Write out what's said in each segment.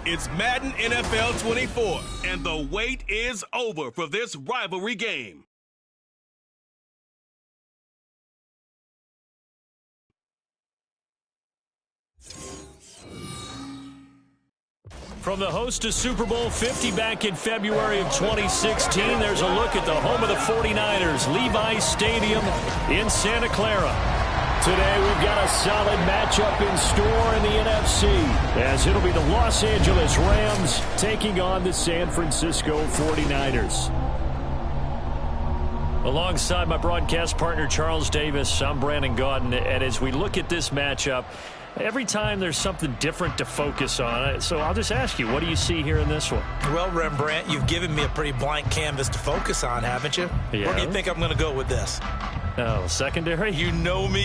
It's Madden NFL 24, and the wait is over for this rivalry game. From the host to Super Bowl 50 back in February of 2016, there's a look at the home of the 49ers, Levi's Stadium in Santa Clara. Today we've got a solid matchup in store in the NFC, as it'll be the Los Angeles Rams taking on the San Francisco 49ers. Alongside my broadcast partner Charles Davis, I'm Brandon Gaudin, and as we look at this matchup, every time there's something different to focus on. So I'll just ask you, what do you see here in this one? Well, Rembrandt, you've given me a pretty blank canvas to focus on, haven't you? Yeah. Where do you think I'm going to go with this? Oh, secondary? You know me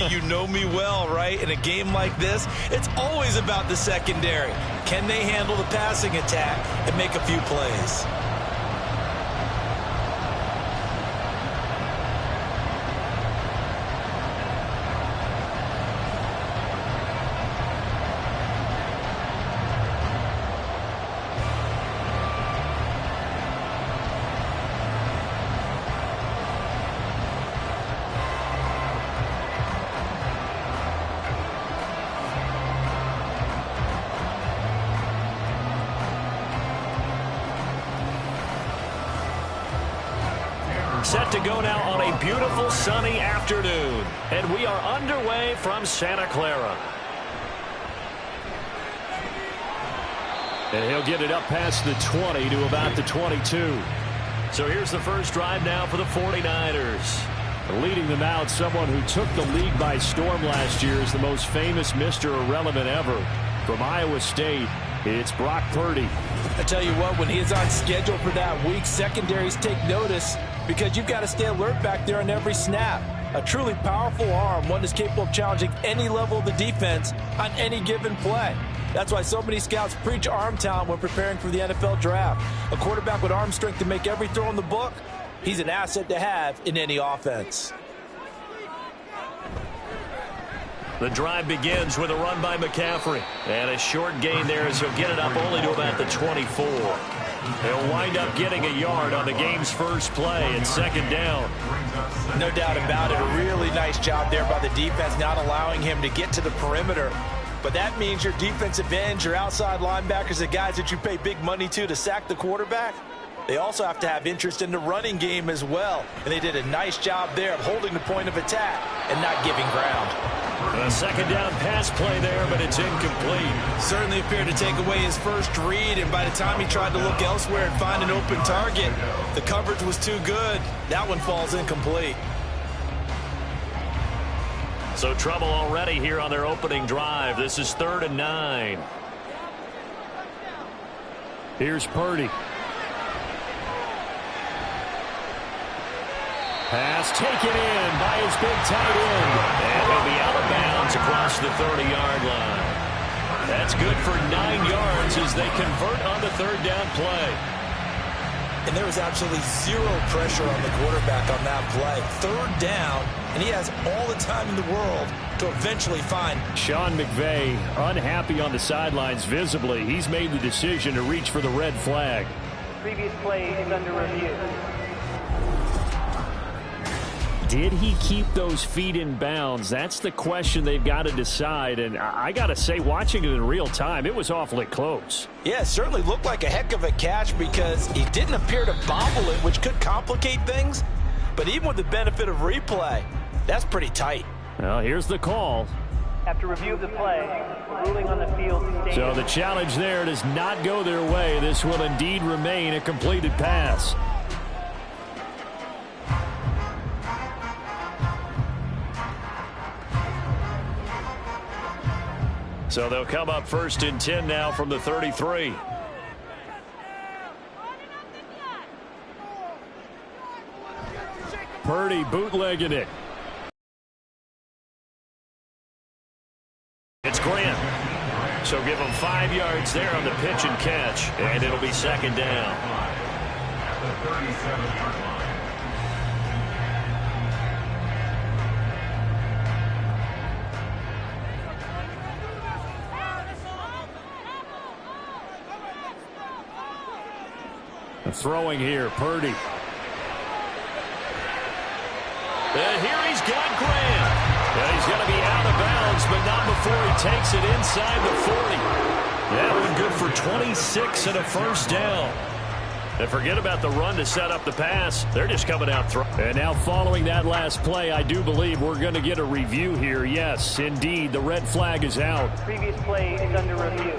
well, right? In a game like this, it's always about the secondary. Can they handle the passing attack and make a few plays? Set to go now on a beautiful sunny afternoon. And we are underway from Santa Clara. And he'll get it up past the 20 to about the 22. So here's the first drive now for the 49ers. Leading them out, someone who took the league by storm last year is the most famous Mr. Irrelevant ever. From Iowa State, it's Brock Purdy. I tell you what, when he is on schedule for that week, secondaries take notice because you've got to stay alert back there on every snap. A truly powerful arm, one that's capable of challenging any level of the defense on any given play. That's why so many scouts preach arm talent when preparing for the NFL draft. A quarterback with arm strength to make every throw in the book, he's an asset to have in any offense. The drive begins with a run by McCaffrey. And a short gain there as he'll get it up only to about the 24. He'll wind up getting a yard on the game's first play and second down. No doubt about it. A really nice job there by the defense, not allowing him to get to the perimeter. But that means your defensive ends, your outside linebackers, the guys that you pay big money to sack the quarterback, they also have to have interest in the running game as well. And they did a nice job there of holding the point of attack and not giving ground. A second down pass play there, but it's incomplete. Certainly appeared to take away his first read, and by the time he tried to look elsewhere and find an open target, the coverage was too good. That one falls incomplete. So trouble already here on their opening drive. This is 3rd and 9. Here's Purdy. Pass taken in by his big tight end. And he'll be out of bounds across the 30-yard line. That's good for 9 yards as they convert on the 3rd down play. And there was absolutely zero pressure on the quarterback on that play. 3rd down, and he has all the time in the world to eventually find. Sean McVay unhappy on the sidelines visibly. He's made the decision to reach for the red flag. Previous play is under review. Did he keep those feet in bounds? That's the question they've got to decide. And I got to say, watching it in real time, it was awfully close. Yeah, it certainly looked like a heck of a catch because he didn't appear to bobble it, which could complicate things. But even with the benefit of replay, that's pretty tight. Well, here's the call. After review of the play, ruling on the field. So the challenge there does not go their way. This will indeed remain a completed pass. So they'll come up 1st and 10 now from the 33. Purdy bootlegging it. It's Grant. So give him 5 yards there on the pitch and catch. And it'll be 2nd down. At the 37-yard line. Throwing here, Purdy. And here he's got Graham. And he's going to be out of bounds, but not before he takes it inside the 40. That one good for 26 and a first down. And forget about the run to set up the pass. They're just coming out throwing. And now following that last play, I do believe we're going to get a review here. Yes, indeed, the red flag is out. Previous play is under review.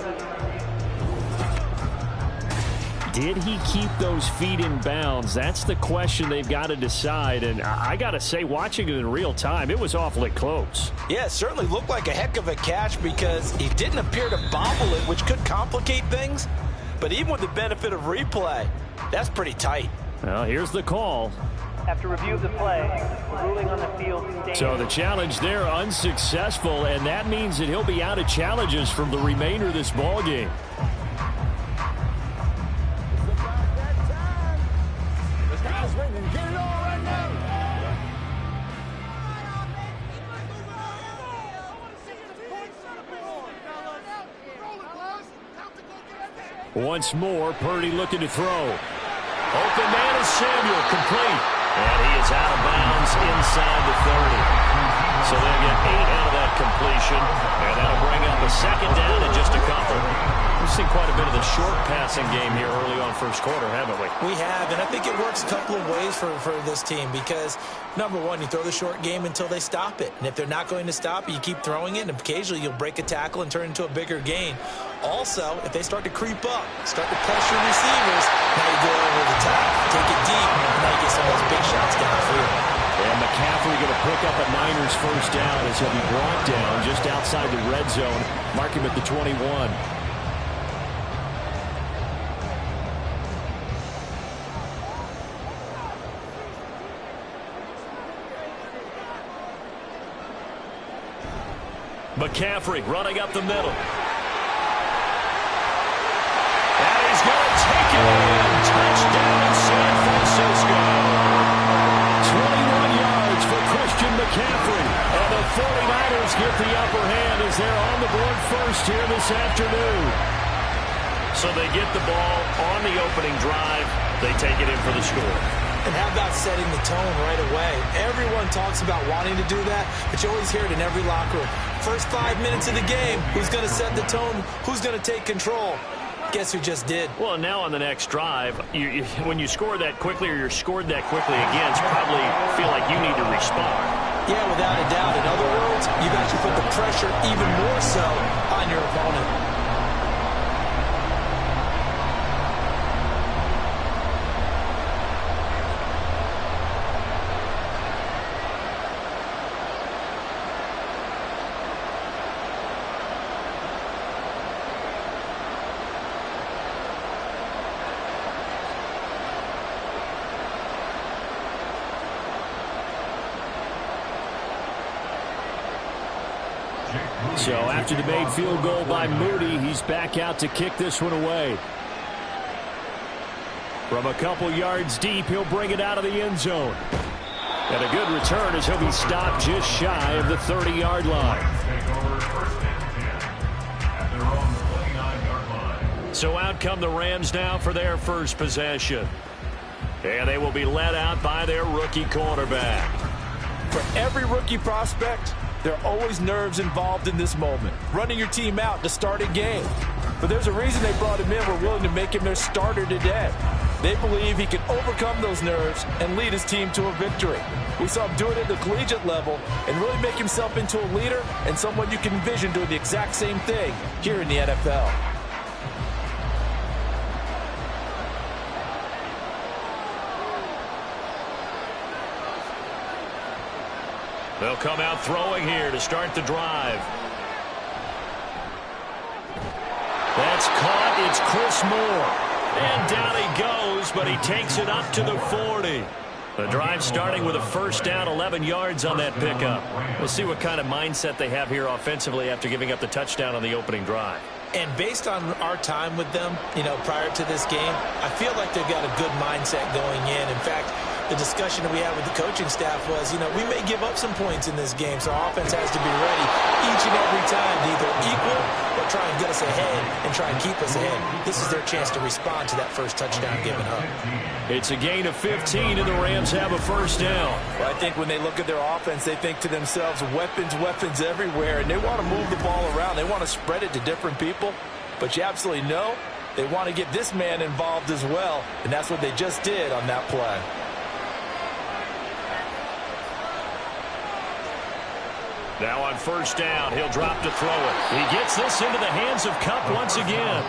Did he keep those feet in bounds? That's the question they've got to decide. And I got to say, watching it in real time, it was awfully close. Yeah, it certainly looked like a heck of a catch because he didn't appear to bobble it, which could complicate things. But even with the benefit of replay, that's pretty tight. Well, here's the call. After review of the play, ruling on the field stands. So the challenge there unsuccessful, and that means that he'll be out of challenges from the remainder of this ball game. Once more, Purdy looking to throw. Open man is Samuel, complete. And he is out of bounds inside the 30. So they'll get 8 out of that completion. And that'll bring up a second down and just a couple. We've seen quite a bit of the short passing game here early on first quarter, haven't we? We have, and I think it works a couple of ways for this team because, number one, you throw the short game until they stop it. And if they're not going to stop it, you keep throwing it, and occasionally you'll break a tackle and turn it into a bigger gain. Also, if they start to creep up, start to pressure receivers, now you go over the top, take it deep, and now you get some of those big shots downfield. And McCaffrey going to pick up a Niners first down as he'll be brought down just outside the red zone. Mark him at the 21. McCaffrey running up the middle. And he's going to take it in. Touchdown, San Francisco. 21 yards for Christian McCaffrey. And the 49ers get the upper hand as they're on the board first here this afternoon. So they get the ball on the opening drive. They take it in for the score. And how about setting the tone right away? Everyone talks about wanting to do that, but you always hear it in every locker room. First 5 minutes of the game, who's going to set the tone? Who's going to take control? Guess who just did? Well, now on the next drive, when you score that quickly or you're scored that quickly again, you probably feel like you need to respond. Yeah, without a doubt. In other words, you've actually put the pressure even more so on your opponent. So after the made field goal by Moody, he's back out to kick this one away. From a couple yards deep, he'll bring it out of the end zone. And a good return as he'll be stopped just shy of the 30-yard line. So out come the Rams now for their first possession. And they will be led out by their rookie cornerback. For every rookie prospect, there are always nerves involved in this moment. Running your team out to start a game. But there's a reason they brought him in. We're willing to make him their starter today. They believe he can overcome those nerves and lead his team to a victory. We saw him do it at the collegiate level and really make himself into a leader and someone you can envision doing the exact same thing here in the NFL. They'll come out throwing here to start the drive. That's caught. It's Chris Moore. And down he goes, but he takes it up to the 40. The drive starting with a first down, 11 yards on that pickup. We'll see what kind of mindset they have here offensively after giving up the touchdown on the opening drive. And based on our time with them, prior to this game, I feel like they've got a good mindset going in. In fact, the discussion that we had with the coaching staff was, we may give up some points in this game, so our offense has to be ready each and every time to either equal They'll try and get us ahead and try and keep us ahead. This is their chance to respond to that first touchdown given up. It's a gain of 15, and the Rams have a first down. Well, I think when they look at their offense, they think to themselves, weapons, weapons everywhere, and they want to move the ball around. They want to spread it to different people, but you absolutely know they want to get this man involved as well, and that's what they just did on that play. Now on first down, he'll drop to throw it. He gets this into the hands of Kupp once again.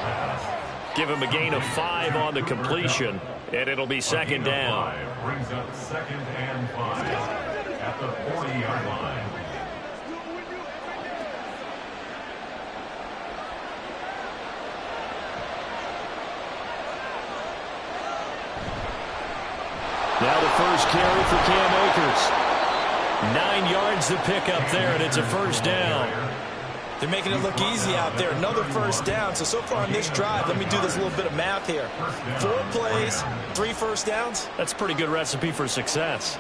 Give him a gain of 5 on the completion, and it'll be second down. Brings up 2nd and 5 at the 40-yard line. Now the first carry for Cam Akers. 9 yards to pick up there, and it's a first down. They're making it look easy out there. Another first down. So far on this drive, let me do this little bit of math here. 4 plays, 3 first downs. That's a pretty good recipe for success.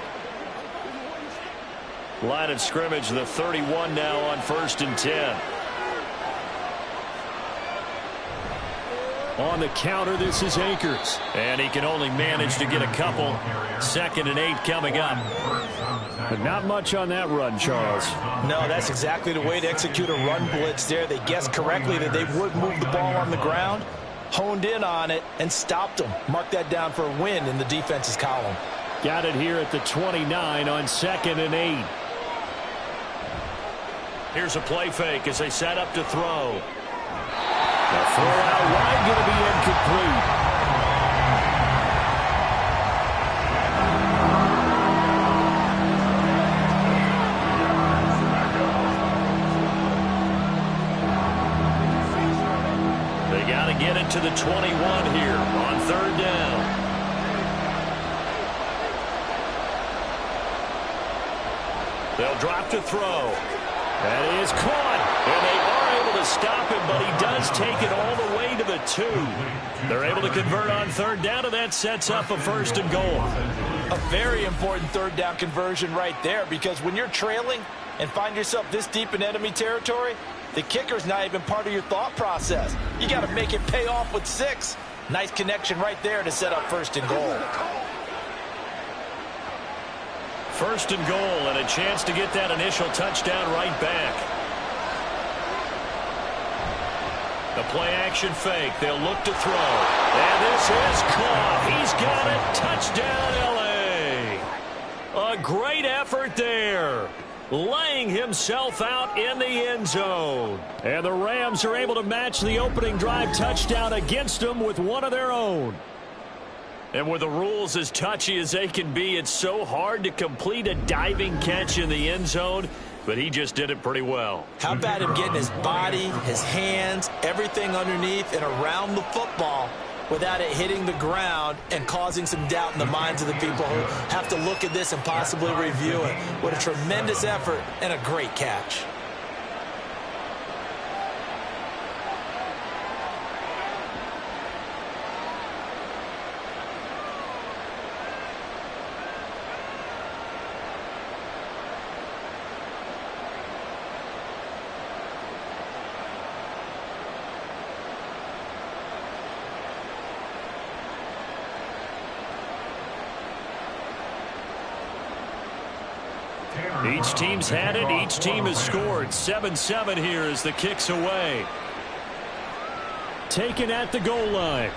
Line of scrimmage, the 31 now on 1st and 10. On the counter, this is Akers. And he can only manage to get a couple. 2nd and 8 coming up. But not much on that run, Charles. No, that's exactly the way to execute a run blitz there. They guessed correctly that they would move the ball on the ground, honed in on it, and stopped them. Mark that down for a win in the defense's column. Got it here at the 29 on 2nd and 8. Here's a play fake as they set up to throw. The throw out wide going to be incomplete. They got to get it to the 21 here on 3rd down. They'll drop to throw. That is caught. And they are able to stop him, but he does take it all the way to the 2. They're able to convert on 3rd down, and that sets up a 1st and goal. A very important 3rd down conversion right there, because when you're trailing and find yourself this deep in enemy territory, the kicker's not even part of your thought process. You got to make it pay off with 6. Nice connection right there to set up 1st and goal. 1st and goal, and a chance to get that initial touchdown right back. The play-action fake. They'll look to throw. And this is caught. He's got it. Touchdown, L.A. A great effort there. Laying himself out in the end zone. And the Rams are able to match the opening drive touchdown against them with one of their own. And with the rules as touchy as they can be, it's so hard to complete a diving catch in the end zone, but he just did it pretty well. How about him getting his body, his hands, everything underneath and around the football without it hitting the ground and causing some doubt in the minds of the people who have to look at this and possibly review it. What a tremendous effort and a great catch. Each team's had it. Each team has scored. 7-7 here as the kick's away. Taken at the goal line.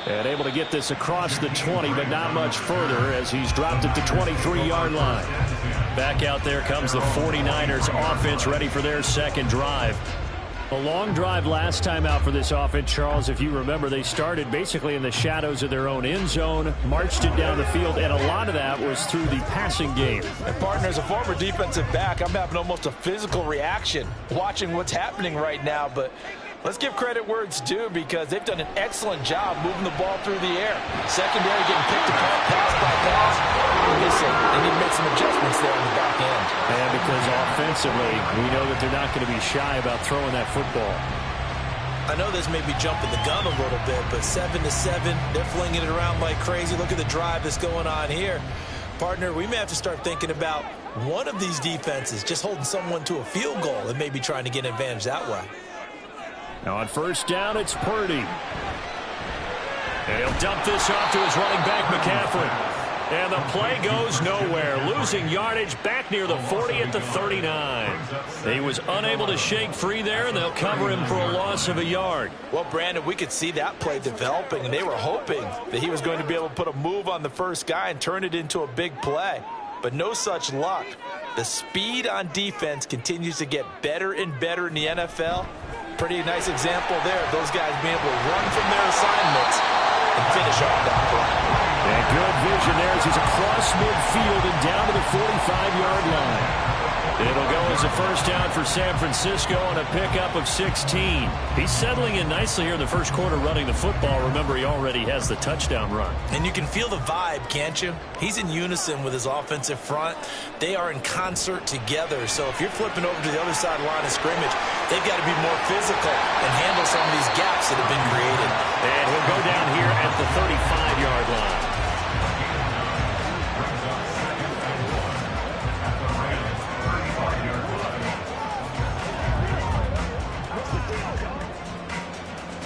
And able to get this across the 20, but not much further as he's dropped at the 23-yard line. Back out there comes the 49ers offense ready for their 2nd drive. A long drive last time out for this offense, Charles. If you remember, they started basically in the shadows of their own end zone, marched it down the field, and a lot of that was through the passing game. And partner, as a former defensive back, I'm having almost a physical reaction watching what's happening right now. But let's give credit where it's due, because they've done an excellent job moving the ball through the air. Secondary getting picked apart pass by pass. Listen, they need to make some adjustments there on the back end. And because offensively, we know that they're not going to be shy about throwing that football. I know this may be jumping the gun a little bit, but 7-7, they're flinging it around like crazy. Look at the drive that's going on here. Partner, we may have to start thinking about one of these defenses just holding someone to a field goal and maybe trying to get an advantage that way. Now on first down, it's Purdy. And he'll dump this off to his running back, McCaffrey. And the play goes nowhere. Losing yardage back near the 40 at the 39. He was unable to shake free there, and they'll cover him for a loss of a yard. Well, Brandon, we could see that play developing, and they were hoping that he was going to be able to put a move on the first guy and turn it into a big play. But no such luck. The speed on defense continues to get better and better in the NFL. Pretty nice example there of those guys being able to run from their assignments and finish off that play. And good vision there as he's across midfield and down to the 45-yard line. It'll go as a first down for San Francisco on a pickup of 16. He's settling in nicely here in the first quarter running the football. Remember, he already has the touchdown run. And you can feel the vibe, can't you? He's in unison with his offensive front. They are in concert together. So if you're flipping over to the other side line of scrimmage, they've got to be more physical and handle some of these gaps that have been created. And he'll go down here at the 35-yard line.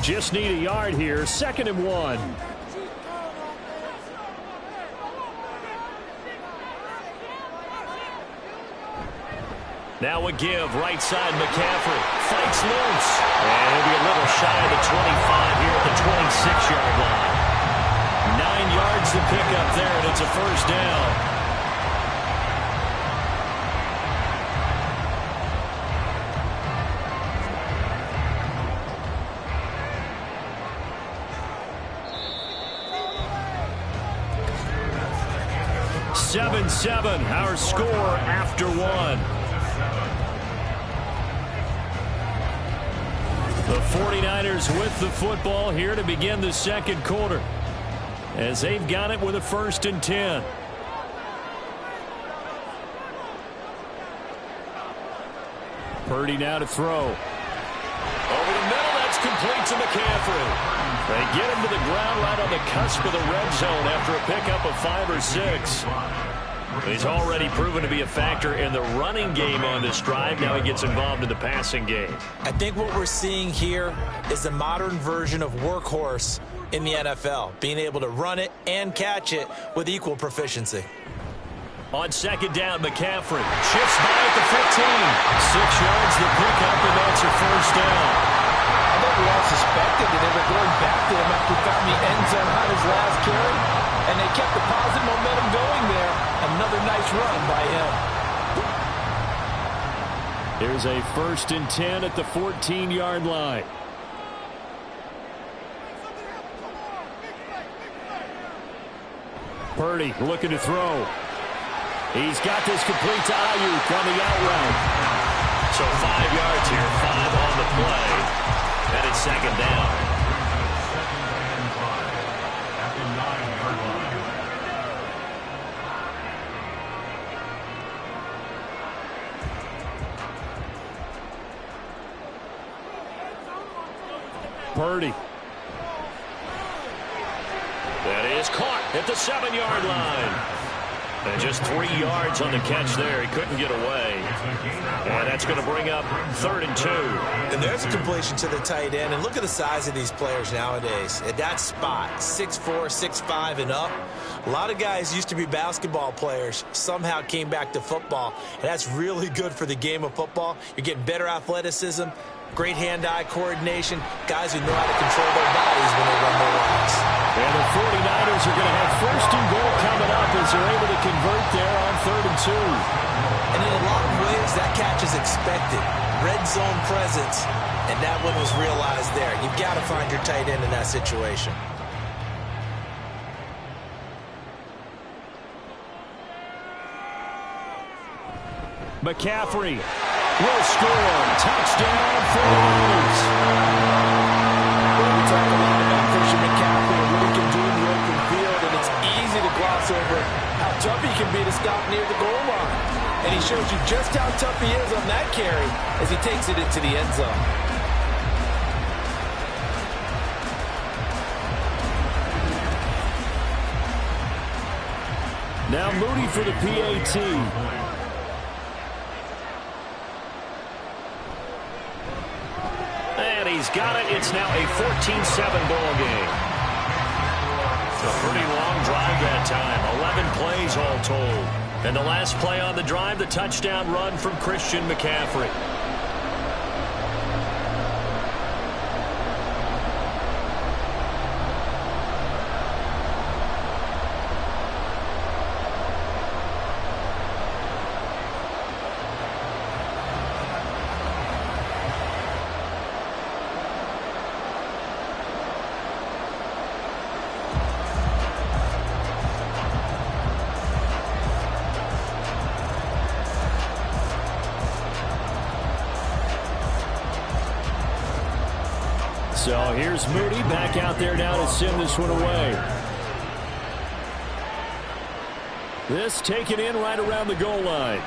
Just need a yard here. 2nd and 1. Now a give. Right side, McCaffrey. Fights loose. And he'll be a little shy of the 25 here at the 26-yard line. 9 yards to pick up there, and it's a first down. Our score after 1. The 49ers with the football here to begin the second quarter as they've got it with a 1st and 10. Purdy now to throw. Over the middle, that's complete to McCaffrey. They get him to the ground right on the cusp of the red zone after a pickup of 5 or 6. He's already proven to be a factor in the running game on this drive. Now he gets involved in the passing game. I think what we're seeing here is a modern version of workhorse in the NFL, being able to run it and catch it with equal proficiency. On 2nd down, McCaffrey shifts by at the 15. 6 yards the pickup, and that's your first down. I think we all suspected that they were going back to him after he found the end zone on his last carry, and they kept the positive momentum going there. Another nice run by him. Here's a 1st and 10 at the 14-yard line. Purdy looking to throw. He's got this complete to Ayuk on the out route. So 5 yards here, 5 on the play. And it's 2nd down. Purdy. That is caught at the 7-yard line. And just 3 yards on the catch there. He couldn't get away. And that's going to bring up 3rd and 2. And there's a completion to the tight end. And look at the size of these players nowadays. At that spot, 6'4", 6'5", and up. A lot of guys used to be basketball players, somehow came back to football. And that's really good for the game of football. You're getting better athleticism, great hand-eye coordination, guys who know how to control their bodies when they run their routes. And the 49ers are going to have 1st and goal coming up as they're able to convert there on 3rd and 2. And in a lot of ways, that catch is expected. Red zone presence, and that one was realized there. You've got to find your tight end in that situation. McCaffrey will score. Touchdown, 49ers. We talk a lot about Christian McCaffrey and what he can do in the open field, and it's easy to gloss over how tough he can be to stop near the goal line. And he shows you just how tough he is on that carry as he takes it into the end zone. Now Moody for the PAT. And he's got it. It's now a 14-7 ball game. A pretty long drive that time. 11 plays all told. And the last play on the drive, the touchdown run from Christian McCaffrey. So here's Moody back out there now to send this one away. This taken in right around the goal line.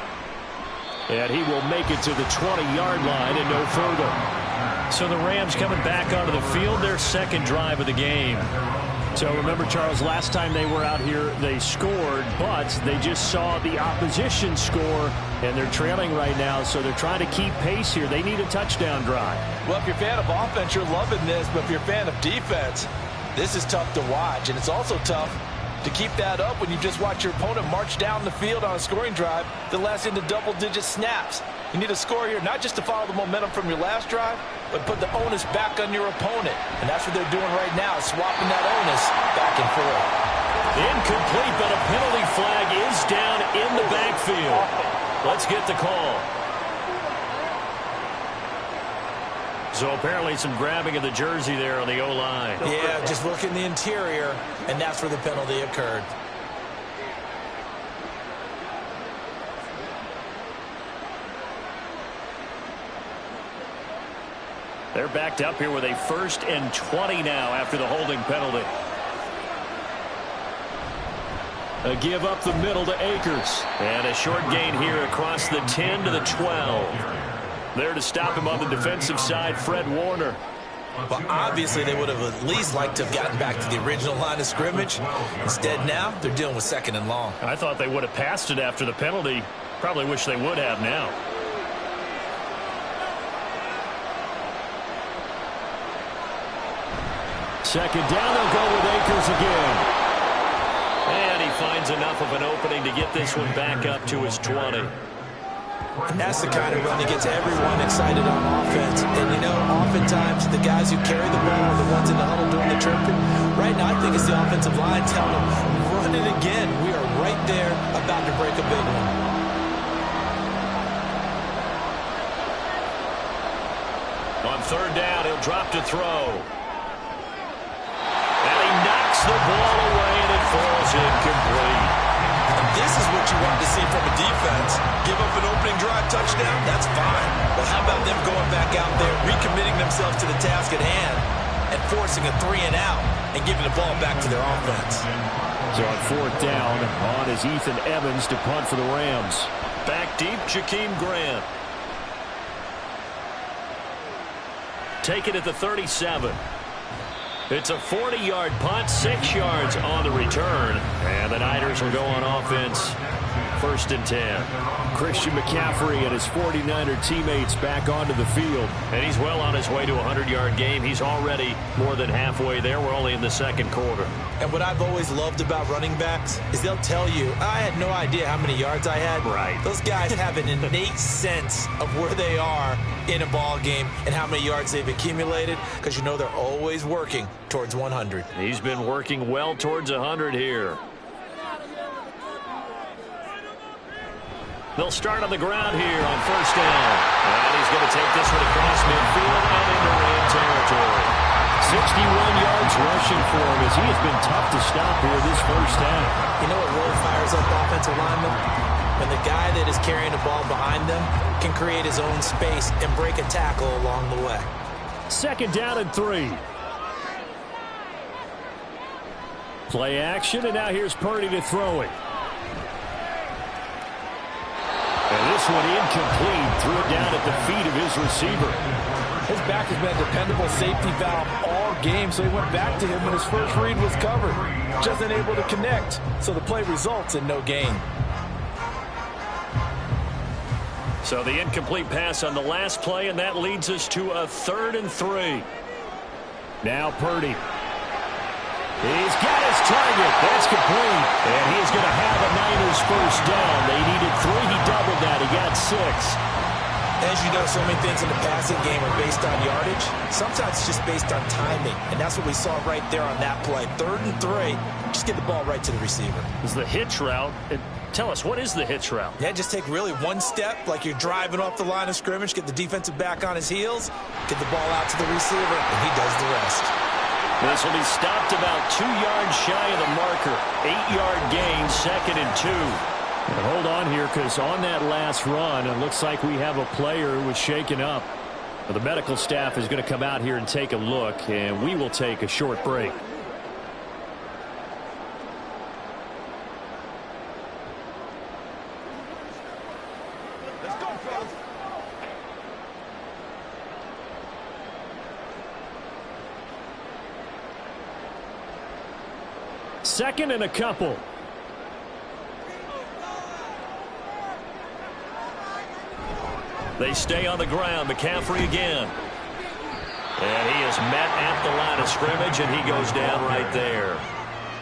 And he will make it to the 20-yard line and no further. So the Rams coming back onto the field, their second drive of the game. So remember, Charles, last time they were out here, they scored, but they just saw the opposition score, and they're trailing right now, so they're trying to keep pace here. They need a touchdown drive. Well, if you're a fan of offense, you're loving this, but if you're a fan of defense, this is tough to watch, and it's also tough to keep that up when you just watch your opponent march down the field on a scoring drive that lasts into double-digit snaps. You need a score here, not just to follow the momentum from your last drive, but put the onus back on your opponent. And that's what they're doing right now, swapping that onus back and forth. Incomplete, but a penalty flag is down in the backfield. Let's get the call. So apparently some grabbing of the jersey there on the O-line. Yeah, just look in the interior, and that's where the penalty occurred. They're backed up here with a 1st and 20 now after the holding penalty. A give up the middle to Akers. And a short gain here across the 10 to the 12. There to stop him on the defensive side, Fred Warner. Well, obviously they would have at least liked to have gotten back to the original line of scrimmage. Instead now, they're dealing with 2nd and long. I thought they would have passed it after the penalty. Probably wish they would have now. Second down, they'll go with Akers again. And he finds enough of an opening to get this one back up to his 20. And that's the kind of run that gets everyone excited on offense. And, you know, oftentimes the guys who carry the ball are the ones in the huddle doing the chirping. Right now, I think it's the offensive line telling them, run it again. We are right there about to break a big one. On 3rd down, he'll drop to throw. And he knocks the ball away, and it falls incomplete. And this is what you want to see from a defense. Give up an opening drive touchdown, that's fine. But how about them going back out there, recommitting themselves to the task at hand, and forcing a 3-and-out, and giving the ball back to their offense. So on 4th down, on is Ethan Evans to punt for the Rams. Back deep, Jakeem Grant. Take it at the 37. It's a 40-yard punt, 6 yards on the return. And the Niners will go on offense. 1st and 10. Christian McCaffrey and his 49er teammates back onto the field. And he's well on his way to a 100-yard game. He's already more than halfway there. We're only in the 2nd quarter. And what I've always loved about running backs is they'll tell you, I had no idea how many yards I had. Right. Those guys have an innate sense of where they are in a ball game and how many yards they've accumulated, because you know they're always working towards 100. He's been working well towards 100 here. They'll start on the ground here on 1st down. And he's going to take this one across midfield and into Ram territory. 61 yards rushing for him as he has been tough to stop here this 1st half. You know what really fires up offensive linemen? When the guy that is carrying the ball behind them can create his own space and break a tackle along the way. 2nd down and 3. Play action, and now here's Purdy to throw it. And this one incomplete. Threw it down at the feet of his receiver. His back has been a dependable safety valve all game, so he went back to him when his first read was covered. Just unable to connect, so the play results in no gain. So the incomplete pass on the last play, and that leads us to a 3rd and 3. Now Purdy. He's got his target. That's complete. And he's going to have a Niners first down. They needed 3. He doubled that. He got 6. As you know, so many things in the passing game are based on yardage. Sometimes it's just based on timing. And that's what we saw right there on that play. 3rd and 3. Just get the ball right to the receiver. It's the hitch route. Tell us, what is the hitch route? Yeah, just take really one step like you're driving off the line of scrimmage, get the defensive back on his heels, get the ball out to the receiver, and he does the rest. This will be stopped about 2 yards shy of the marker. 8-yard gain, 2nd and 2. And hold on here, because on that last run, it looks like we have a player who was shaken up. Well, the medical staff is going to come out here and take a look, and we will take a short break. Second and a couple. They stay on the ground. McCaffrey again. And he is met at the line of scrimmage, and he goes down right there.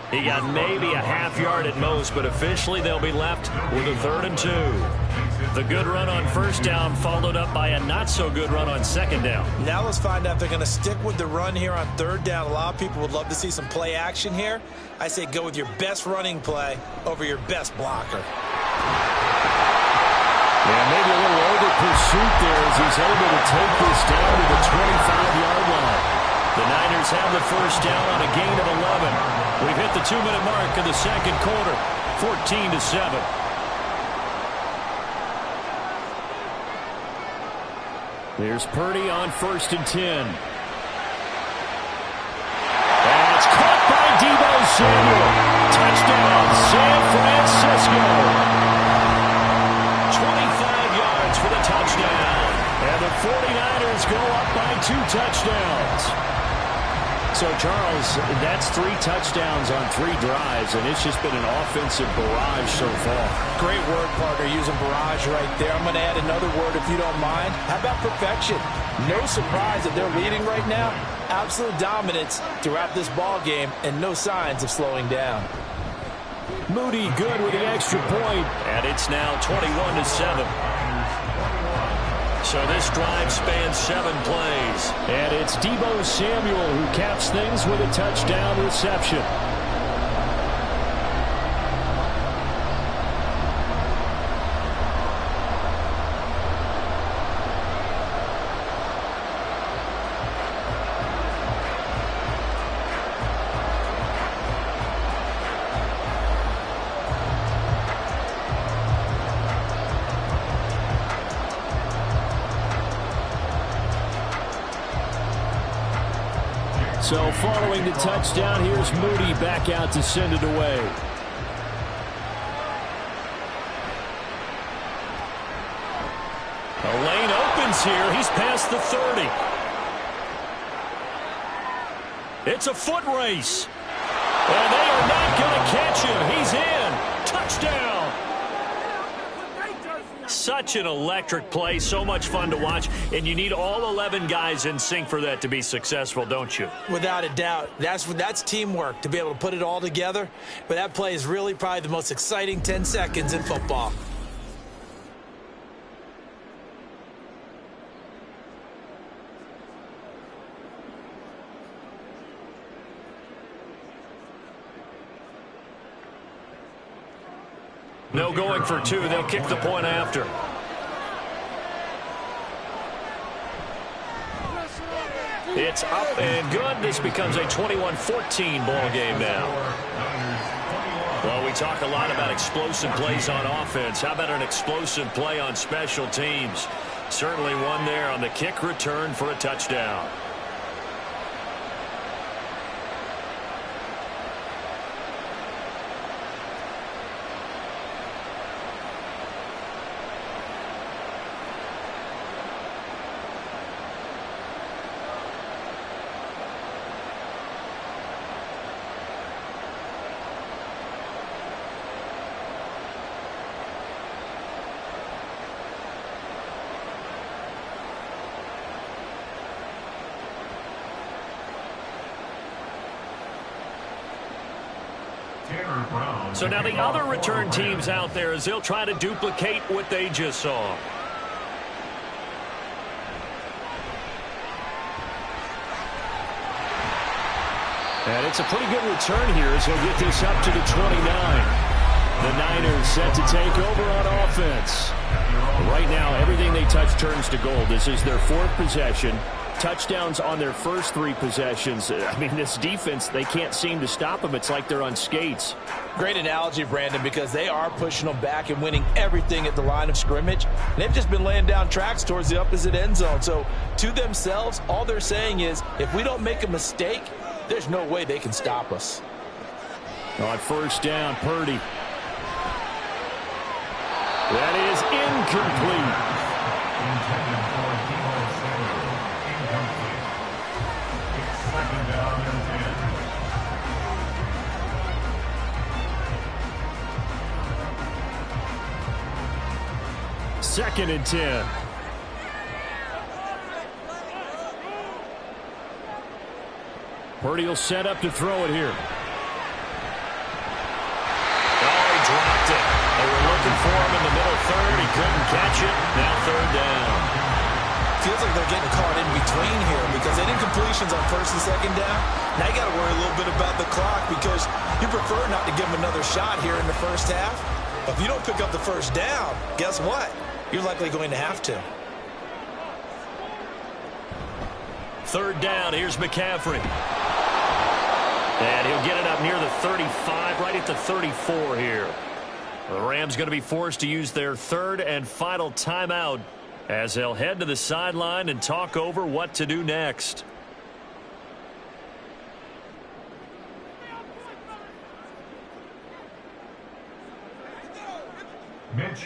He got maybe a half yard at most, but officially they'll be left with a 3rd and 2. The good run on first down followed up by a not-so-good run on second down. Now let's find out if they're going to stick with the run here on 3rd down. A lot of people would love to see some play action here. I say go with your best running play over your best blocker. Yeah, maybe a little over-pursuit there as he's able to take this down to the 25-yard line. The Niners have the first down on a gain of 11. We've hit the 2-minute mark of the second quarter, 14-7. There's Purdy on 1st and 10. And it's caught by Deebo Samuel. Touchdown, San Francisco. 25 yards for the touchdown. And the 49ers go up by 2 touchdowns. So, Charles, that's 3 touchdowns on 3 drives, and it's just been an offensive barrage so far. Great word, partner, using barrage right there. I'm going to add another word if you don't mind. How about perfection? No surprise that they're leading right now. Absolute dominance throughout this ball game, and no signs of slowing down. Moody good with the extra point, and it's now 21-7. So this drive spans 7 plays. And it's Deebo Samuel who caps things with a touchdown reception. So following the touchdown, here's Moody back out to send it away. A lane opens here. He's past the 30. It's a foot race. And they are not going to catch him. He's in. Touchdown. Such an electric play, so much fun to watch, and you need all 11 guys in sync for that to be successful, don't you? Without a doubt. That's teamwork, to be able to put it all together. But that play is really probably the most exciting 10 seconds in football. No going for 2. They'll kick the point after. It's up and good. This becomes a 21-14 ball game now. Well, we talk a lot about explosive plays on offense. How about an explosive play on special teams? Certainly one there on the kick return for a touchdown. Tanner Brown. So now the other return teams out there as they'll try to duplicate what they just saw. And it's a pretty good return here as he'll get this up to the 29. The Niners set to take over on offense. Right now, everything they touch turns to gold. This is their fourth possession. Touchdowns on their first three possessions. I mean, this defense, they can't seem to stop them. It's like they're on skates. Great analogy, Brandon, because they are pushing them back and winning everything at the line of scrimmage. They've just been laying down tracks towards the opposite end zone. So to themselves, all they're saying is, if we don't make a mistake, there's no way they can stop us. On first down, Purdy. That is incomplete. Intended for Debo Samuel. Incomplete. It's second down and 10. Second and 10. Purdy will set up to throw it here. Oh, he dropped it. They were looking for him in the middle third. He couldn't catch it. Now third down. Feels like they're getting caught in between here because they did completions on first and second down. Now you got to worry a little bit about the clock because you prefer not to give them another shot here in the first half. But if you don't pick up the first down, guess what? You're likely going to have to. Third down. Here's McCaffrey. And he'll get it up near the 35, right at the 34 here. The Rams going to be forced to use their third and final timeout as they'll head to the sideline and talk over what to do next.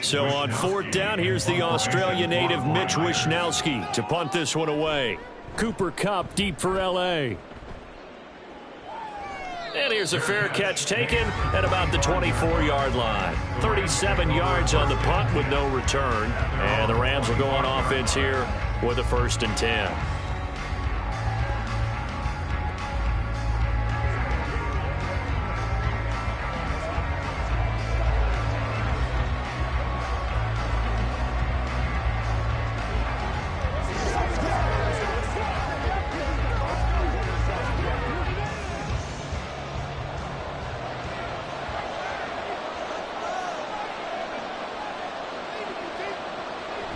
So on fourth down, here's the Australia native Mitch Wishnowsky to punt this one away. Cooper Kupp deep for L.A. And here's a fair catch taken at about the 24-yard line. 37 yards on the punt with no return. And the Rams will go on offense here with a 1st and 10.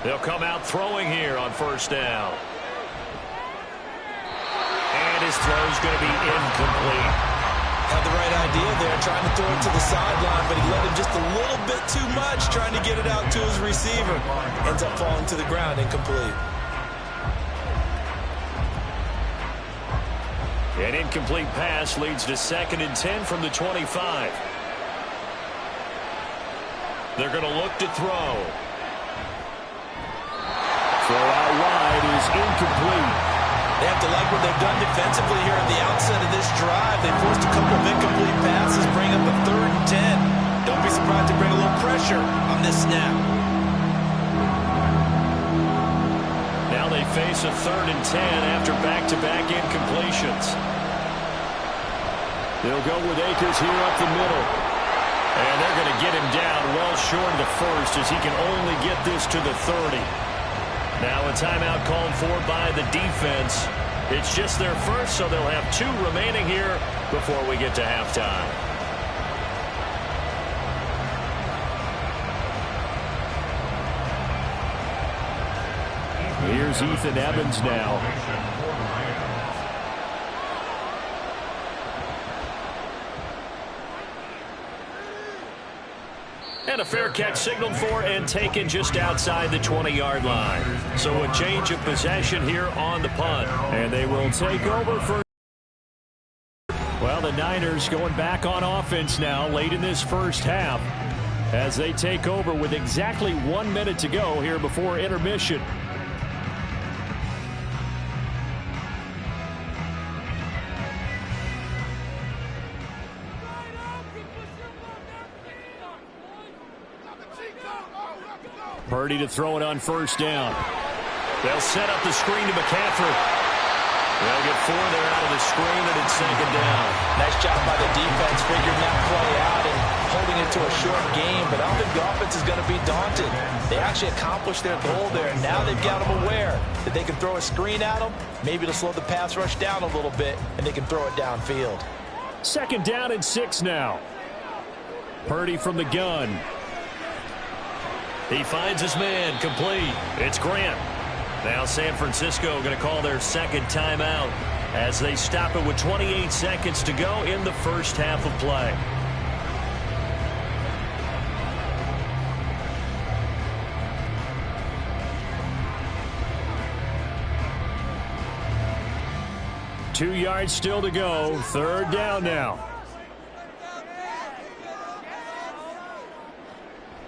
They'll come out throwing here on first down. And his throw's going to be incomplete. Had the right idea there, trying to throw it to the sideline, but he let him just a little bit too much, trying to get it out to his receiver. Ends up falling to the ground, incomplete. An incomplete pass leads to 2nd and 10 from the 25. They're going to look to throw. Throw out wide is incomplete. They have to like what they've done defensively here at the outset of this drive. They forced a couple of incomplete passes, bring up a 3rd and 10. Don't be surprised to bring a little pressure on this snap. Now they face a 3rd and 10 after back-to-back incompletions. They'll go with Akers here up the middle. And they're going to get him down well short of the 1st as he can only get this to the 30. Now a timeout called for by the defense. It's just their first, so they'll have 2 remaining here before we get to halftime. Here's Ethan Evans now. And a fair catch signaled for and taken just outside the 20-yard line. So a change of possession here on the punt. And they will take over for... Well, the Niners going back on offense now late in this first half as they take over with exactly 1 minute to go here before intermission. Purdy to throw it on first down. They'll set up the screen to McCaffrey. They'll get 4 there out of the screen, and it's 2nd down. Nice job by the defense figuring that play short game, but I don't think the offense is going to be daunted. They actually accomplished their goal there, and now they've got them aware that they can throw a screen at them. Maybe it'll slow the pass rush down a little bit, and they can throw it downfield. 2nd down and 6 now. Purdy from the gun. He finds his man, complete. It's Grant. Now San Francisco going to call their 2nd timeout as they stop it with 28 seconds to go in the first half of play. Two yards still to go. 3rd down now.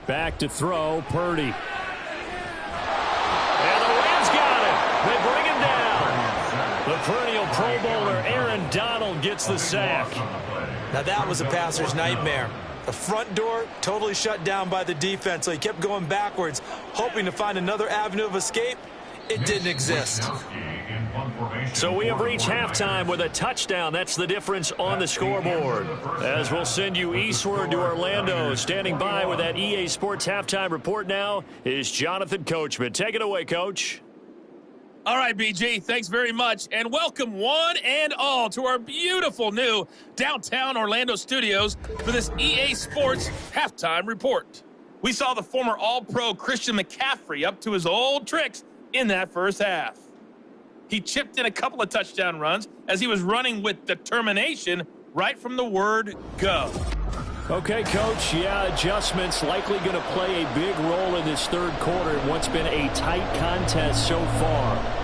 Back to throw, Purdy. And the Rams got it. They bring him down. The perennial Pro Bowler Aaron Donald gets the sack. Now that was a passer's nightmare. The front door totally shut down by the defense, so he kept going backwards, hoping to find another avenue of escape. It didn't exist. So we have reached halftime with a touchdown. That's the difference on the scoreboard. As we'll send you eastward to Orlando. Standing by with that EA Sports halftime report now is Jonathan Coachman. Take it away, Coach. All right, BG, thanks very much. And welcome one and all to our beautiful new downtown Orlando studios for this EA Sports halftime report. We saw the former All-Pro Christian McCaffrey up to his old tricks in that first half. He chipped in a couple of touchdown runs as he was running with determination right from the word go. Okay, Coach, adjustments likely going to play a big role in this 3rd quarter in what's been a tight contest so far.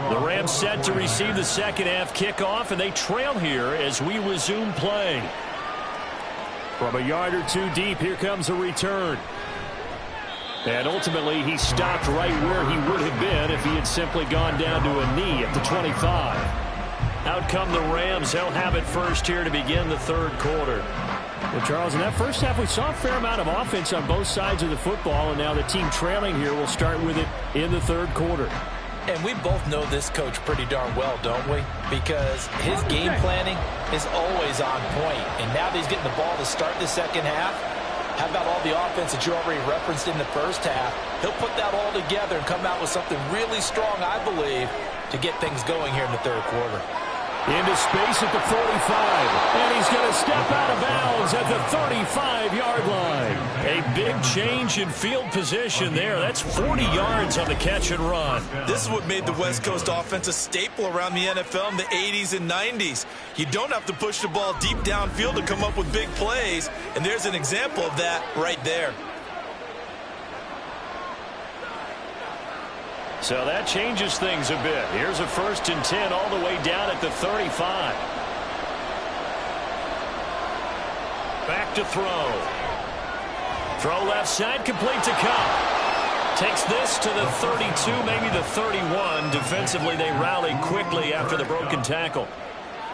The Rams set to receive the 2nd half kickoff, and they trail here as we resume play. From a yard or two deep, here comes a return. And ultimately, he stopped right where he would have been if he had simply gone down to a knee at the 25. Out come the Rams. They'll have it first here to begin the 3rd quarter. Well, Charles, in that first half, we saw a fair amount of offense on both sides of the football, and now the team trailing here will start with it in the 3rd quarter. And we both know this coach pretty darn well, don't we? Because his game planning is always on point. And now that he's getting the ball to start the 2nd half, how about all the offense that you already referenced in the first half? He'll put that all together and come out with something really strong, I believe, to get things going here in the 3rd quarter. Into space at the 45, and he's going to step out of bounds at the 35-yard line. A big change in field position there. That's 40 yards on the catch and run. This is what made the West Coast offense a staple around the NFL in the 80s and 90s. You don't have to push the ball deep downfield to come up with big plays, and there's an example of that right there. So that changes things a bit. Here's a 1st and 10 all the way down at the 35. Back to throw. Throw left side, complete to Cup. Takes this to the 32, maybe the 31. Defensively, they rally quickly after the broken tackle.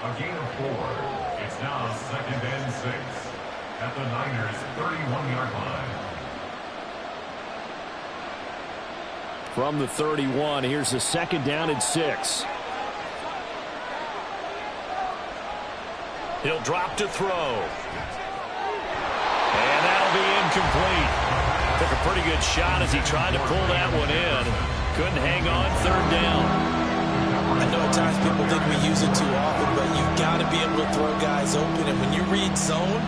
A gain of 4. It's now 2nd and 6 at the Niners' 31-yard line. From the 31, here's a 2nd down and 6. He'll drop to throw. And that'll be incomplete. Took a pretty good shot as he tried to pull that one in. Couldn't hang on 3rd down. I know at times people think we use it too often, but you've got to be able to throw guys open. And when you read zone,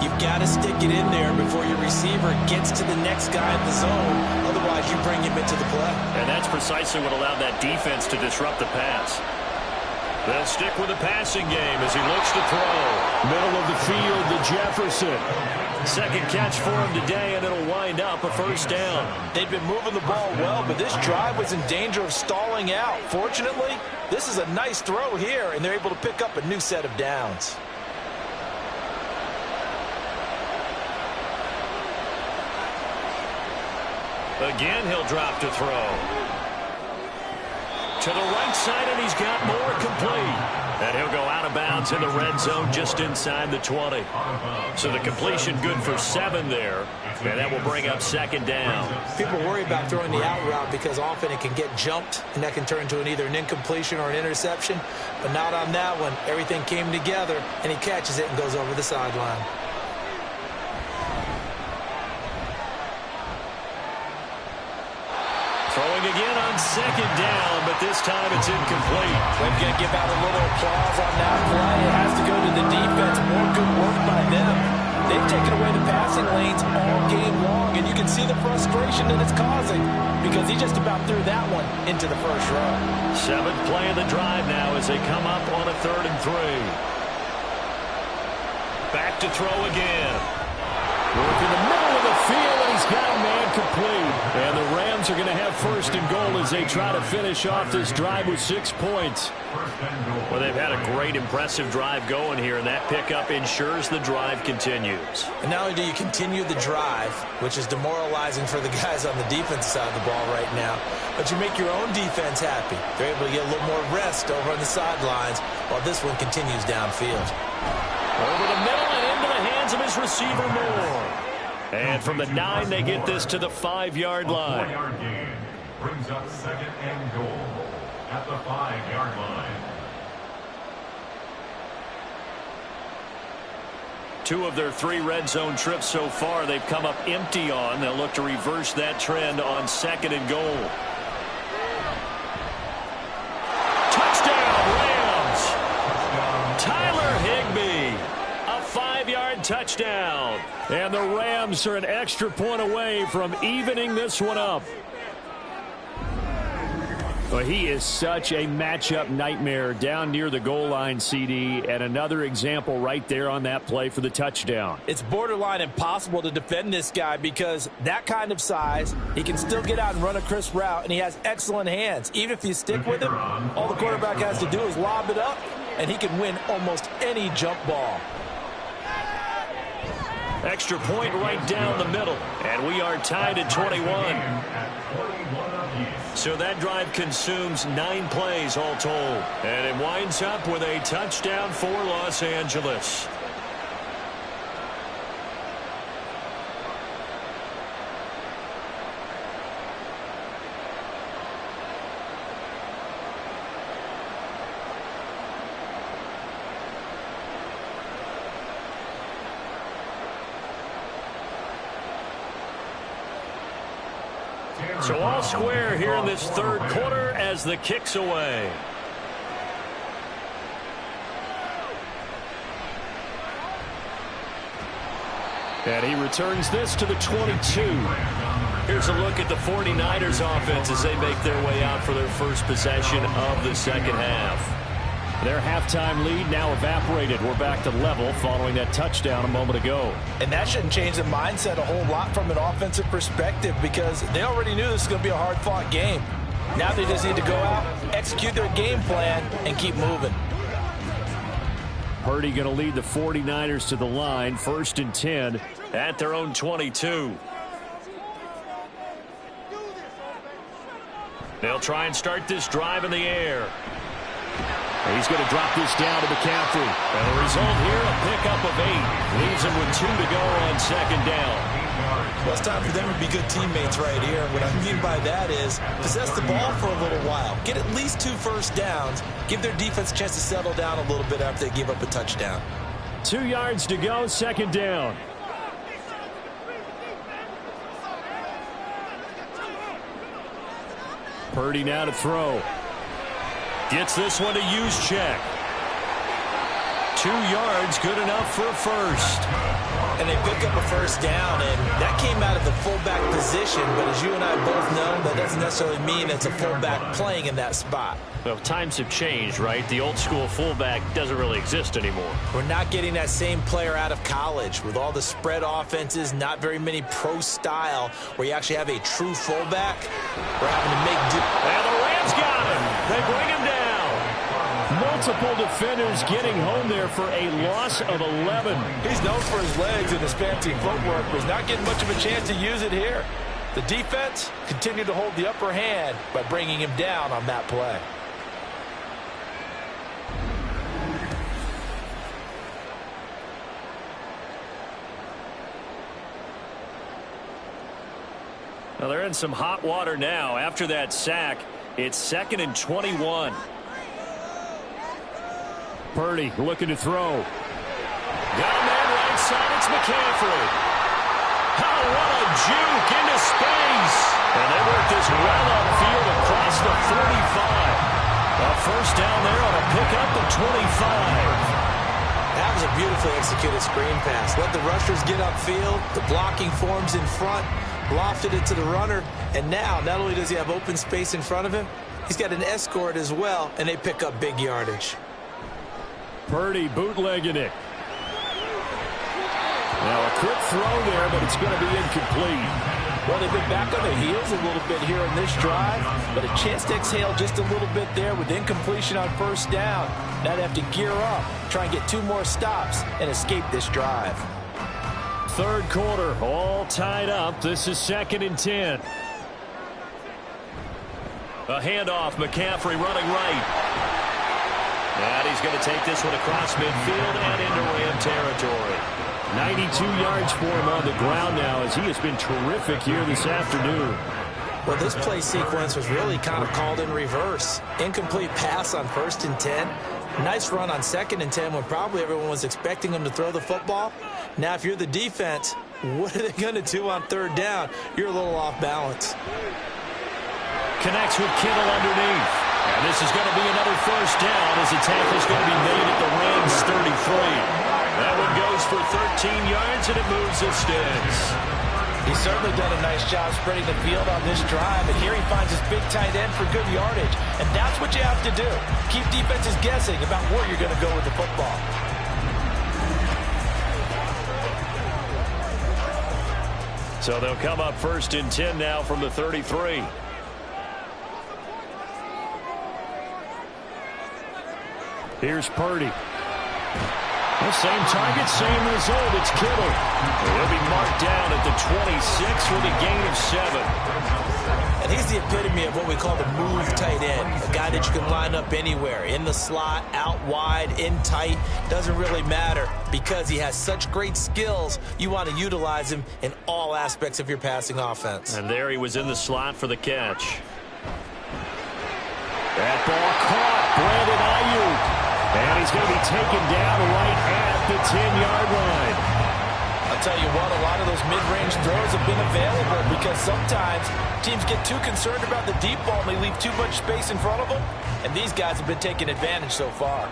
you've got to stick it in there before your receiver gets to the next guy in the zone. Otherwise, you bring him into the play. And that's precisely what allowed that defense to disrupt the pass. They'll stick with the passing game as he looks to throw. Middle of the field to Jefferson. 2nd catch for him today, and it'll wind up a 1st down. They've been moving the ball well, but this drive was in danger of stalling out. Fortunately, This is a nice throw here, and they're able to pick up a new set of downs. Again, he'll drop to throw. To the right side, and he's got more complete. And he'll go out of bounds in the red zone just inside the 20. So the completion good for 7 there. And that will bring up second down. People worry about throwing the out route because often it can get jumped, and that can turn into either an incompletion or an interception. But not on that one. Everything came together, and he catches it and goes over the sideline. Throwing again on second down, but this time it's incomplete. We're going to give out a little applause on that play. It has to go to the defense. More good work by them. They've taken away the passing lanes all game long, and you can see the frustration that it's causing because he just about threw that one into the first row. 7th play of the drive now as they come up on a 3rd and 3. Back to throw again. Work in the middle of the field, and he's got a man complete. And the Rams are going to have 1st and goal as they try to finish off this drive with 6 points. Well, they've had a great, impressive drive going here, and that pickup ensures the drive continues. And not only do you continue the drive, which is demoralizing for the guys on the defense side of the ball right now, but you make your own defense happy. They're able to get a little more rest over on the sidelines while this one continues downfield. Over the middle and into the hands of his receiver, Moore. And from the 9, they get this to the 5-yard line. 4-yard gain brings up 2nd and goal at the 5-yard line. 2 of their 3 red zone trips so far, they've come up empty on. They'll look to reverse that trend on 2nd and goal. Touchdown, Rams! Tyler Higbee, a 5-yard touchdown. And the Rams are an extra point away from evening this one up. Well, he is such a matchup nightmare down near the goal line, CD, and another example right there on that play for the touchdown. It's borderline impossible to defend this guy because that kind of size, he can still get out and run a crisp route, and he has excellent hands. Even if you stick with him, all the quarterback has to do is lob it up, and he can win almost any jump ball. Extra point right down the middle, and we are tied at 21. So that drive consumes 9 plays all told, and it winds up with a touchdown for Los Angeles. So all square here in this 3rd quarter as the kick's away. And he returns this to the 22. Here's a look at the 49ers offense as they make their way out for their first possession of the second half. Their halftime lead now evaporated. We're back to level following that touchdown a moment ago. And that shouldn't change the mindset a whole lot from an offensive perspective because they already knew this was going to be a hard-fought game. Now they just need to go out, execute their game plan, and keep moving. Purdy going to lead the 49ers to the line, 1st and 10 at their own 22. They'll try and start this drive in the air. He's going to drop this down to McCaffrey. And the result here, a pickup of 8. Leaves him with 2 to go on 2nd down. Well, it's time for them to be good teammates right here. What I mean by that is possess the ball for a little while. Get at least 2 first downs. Give their defense a chance to settle down a little bit after they give up a touchdown. 2 yards to go, 2nd down. Purdy now to throw. Gets this one to Juszczyk. 2 yards, good enough for a first. And they pick up a first down, and that came out of the fullback position. But as you and I both know, that doesn't necessarily mean it's a fullback playing in that spot. Well, times have changed, right? The old school fullback doesn't really exist anymore. We're not getting that same player out of college with all the spread offenses, not very many pro style where you actually have a true fullback. We're having to make do. And the Rams got him. They bring him down. Multiple defenders getting home there for a loss of 11. He's known for his legs and his fancy footwork, but he's not getting much of a chance to use it here. The defense continued to hold the upper hand by bringing him down on that play. Well, they're in some hot water now. After that sack, it's 2nd and 21. Purdy looking to throw. Got a man right side. It's McCaffrey. How what a juke into space. And they work this well upfield across the 45. A first down there on a pickup of 25. That was a beautifully executed screen pass. Let the rushers get upfield. The blocking forms in front. Lofted it to the runner. And now, not only does he have open space in front of him, he's got an escort as well, and they pick up big yardage. Purdy bootlegging it. Now a quick throw there, but it's going to be incomplete. Well, they've been back on their heels a little bit here in this drive, but a chance to exhale just a little bit there with incompletion on first down. Now they have to gear up, try and get 2 more stops, and escape this drive. Third quarter, all tied up. This is 2nd and 10. A handoff, McCaffrey running right. And he's going to take this one across midfield and into Ram territory. 92 yards for him on the ground now as he has been terrific here this afternoon. Well, this play sequence was really kind of called in reverse. Incomplete pass on 1st and 10. Nice run on 2nd and 10 when probably everyone was expecting him to throw the football. Now, if you're the defense, what are they going to do on 3rd down? You're a little off balance. Connects with Kittle underneath. And this is going to be another first down as the tackle is going to be made at the Rams 33. That one goes for 13 yards, and it moves the sticks. He's certainly done a nice job spreading the field on this drive, and here he finds his big tight end for good yardage. And that's what you have to do. Keep defenses guessing about where you're going to go with the football. So they'll come up 1st and 10 now from the 33. Here's Purdy. The same target, same result. It's Kittle. He'll be marked down at the 26 with a gain of 7. And he's the epitome of what we call the move tight end. A guy that you can line up anywhere. In the slot, out wide, in tight. Doesn't really matter because he has such great skills. You want to utilize him in all aspects of your passing offense. And there he was in the slot for the catch. That ball caught. Brandon Ayuk. And he's going to be taken down right at the 10-yard line. I'll tell you what, a lot of those mid-range throws have been available because sometimes teams get too concerned about the deep ball and they leave too much space in front of them. And these guys have been taking advantage so far.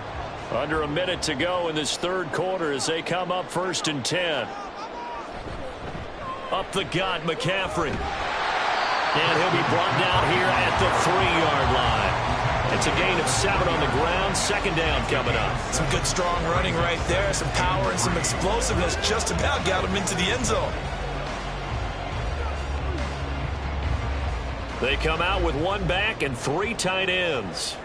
Under a minute to go in this 3rd quarter as they come up 1st and 10. Up the gut, McCaffrey. And he'll be brought down here at the 3-yard line. It's a gain of 7 on the ground. 2nd down coming up. Some good strong running right there. Some power and some explosiveness just about got him into the end zone. They come out with 1 back and 3 tight ends.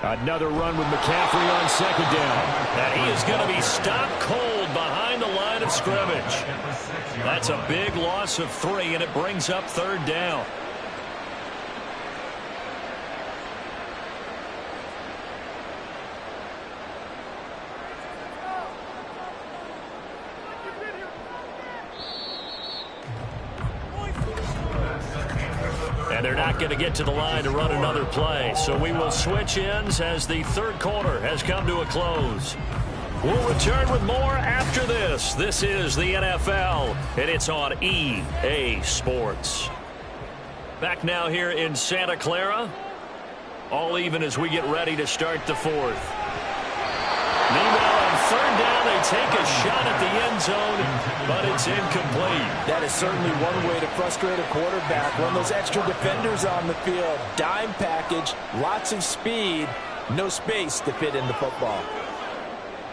Another run with McCaffrey on 2nd down. And he is going to be stopped cold behind the line of scrimmage. That's a big loss of 3, and it brings up 3rd down. And they're not going to get to the line to run another play. So we will switch ends as the 3rd quarter has come to a close. We'll return with more after this. This is the NFL, and it's on EA Sports. Back now here in Santa Clara. All even as we get ready to start the 4th. Meanwhile, on 3rd down, they take a shot at the end zone, but it's incomplete. That is certainly one way to frustrate a quarterback. Run those extra defenders on the field. Dime package, lots of speed, no space to fit in the football.